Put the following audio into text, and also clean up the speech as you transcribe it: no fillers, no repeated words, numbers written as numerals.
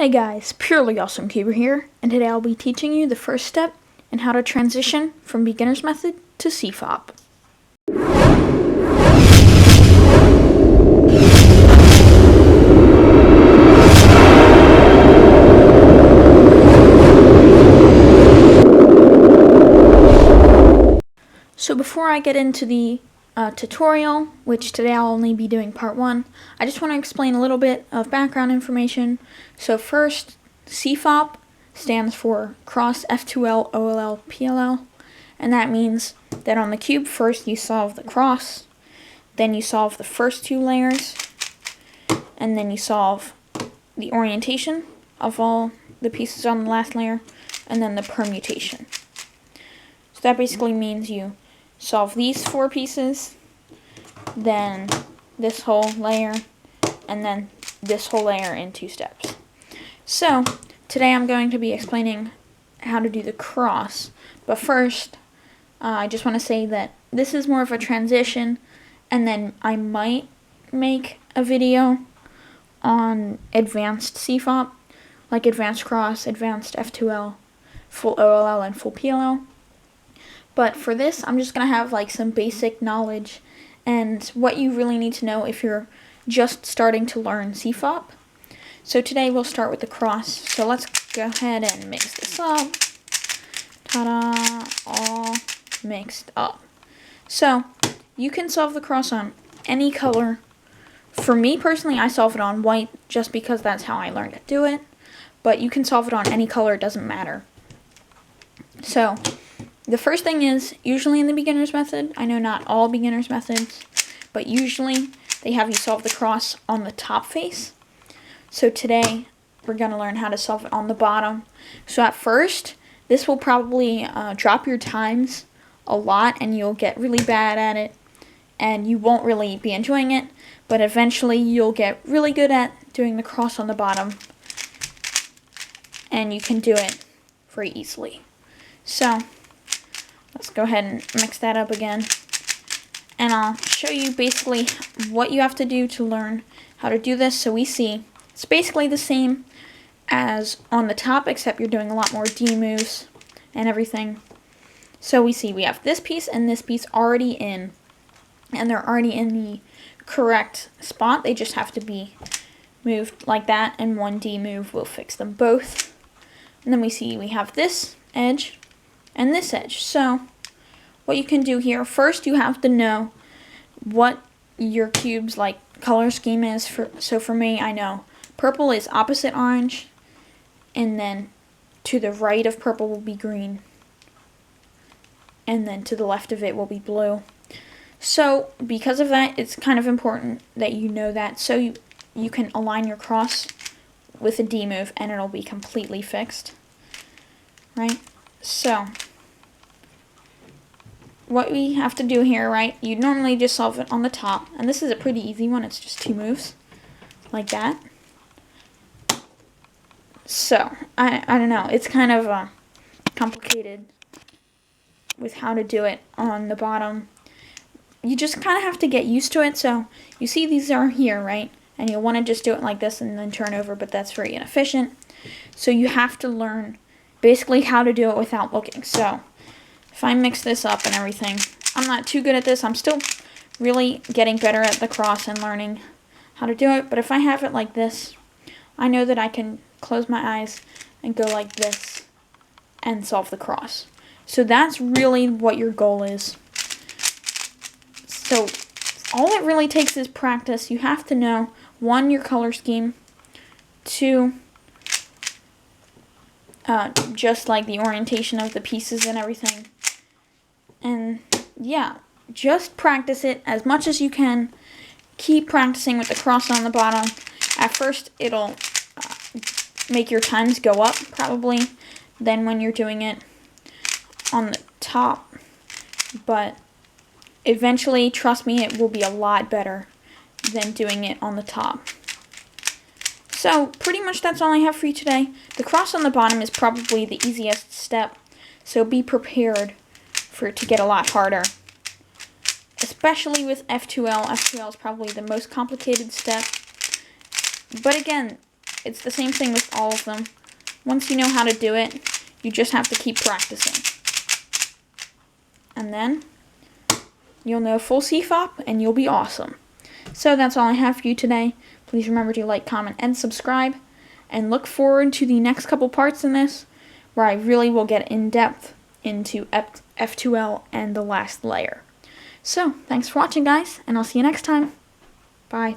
Hey guys, Purely Awesome Cuber here, and today I'll be teaching you the first step in how to transition from beginner's method to CFOP. So before I get into the tutorial, which today I'll only be doing part 1, I just want to explain a little bit of background information. So first, CFOP stands for Cross F2L OLL PLL, and that means that on the cube first you solve the cross, then you solve the first two layers, and then you solve the orientation of all the pieces on the last layer, and then the permutation. So that basically means you solve these 4 pieces, then this whole layer, and then this whole layer in 2 steps. So today I'm going to be explaining how to do the cross, but first I just want to say that this is more of a transition, and then I might make a video on advanced CFOP, like advanced cross, advanced F2L, full OLL, and full PLL. But for this, I'm just going to have like some basic knowledge and what you really need to know if you're just starting to learn CFOP. So today we'll start with the cross. So let's go ahead and mix this up. Ta-da! All mixed up. So you can solve the cross on any color. For me personally, I solve it on white just because that's how I learned to do it. But you can solve it on any color, it doesn't matter. So the first thing is, usually in the beginner's method, I know not all beginner's methods, but usually they have you solve the cross on the top face. So today, we're going to learn how to solve it on the bottom. So at first, this will probably drop your times a lot, and you'll get really bad at it, and you won't really be enjoying it, but eventually you'll get really good at doing the cross on the bottom, and you can do it very easily. So let's go ahead and mix that up again, and I'll show you basically what you have to do to learn how to do this. So we see it's basically the same as on the top, except you're doing a lot more D moves and everything. So we see we have this piece and this piece already in, and they're already in the correct spot. They just have to be moved like that, and one D move will fix them both. And then we see we have this edge and this edge. So what you can do here, first you have to know what your cube's like color scheme is. So for me, I know purple is opposite orange, and then to the right of purple will be green, and then to the left of it will be blue. So because of that, it's kind of important that you know that, so you can align your cross with a D move and it'll be completely fixed, right? So what we have to do here, right, you normally just solve it on the top, and this is a pretty easy one. It's just 2 moves like that. So I don't know, it's kind of complicated with how to do it on the bottom. You just kind of have to get used to it. So you see these are here, right, and you'll want to just do it like this and then turn over, but that's very inefficient. So you have to learn basically how to do it without looking. So if I mix this up and everything, I'm not too good at this. I'm still really getting better at the cross and learning how to do it. But if I have it like this, I know that I can close my eyes and go like this and solve the cross. So that's really what your goal is. So all it really takes is practice. You have to know, 1, your color scheme, 2, just like the orientation of the pieces and everything. And yeah, just practice it as much as you can. Keep practicing with the cross on the bottom. At first, it'll make your times go up, probably, than when you're doing it on the top. But eventually, trust me, it will be a lot better than doing it on the top. So pretty much that's all I have for you today. The cross on the bottom is probably the easiest step, so be prepared for it to get a lot harder, especially with F2L. F2L is probably the most complicated step, but again, It's the same thing with all of them. Once you know how to do it, you just have to keep practicing. And then you'll know full CFOP and you'll be awesome. So that's all I have for you today. Please remember to like, comment, and subscribe. And look forward to the next couple parts in this, where I really will get in depth into F2L and the last layer. So, thanks for watching, guys, and I'll see you next time. Bye.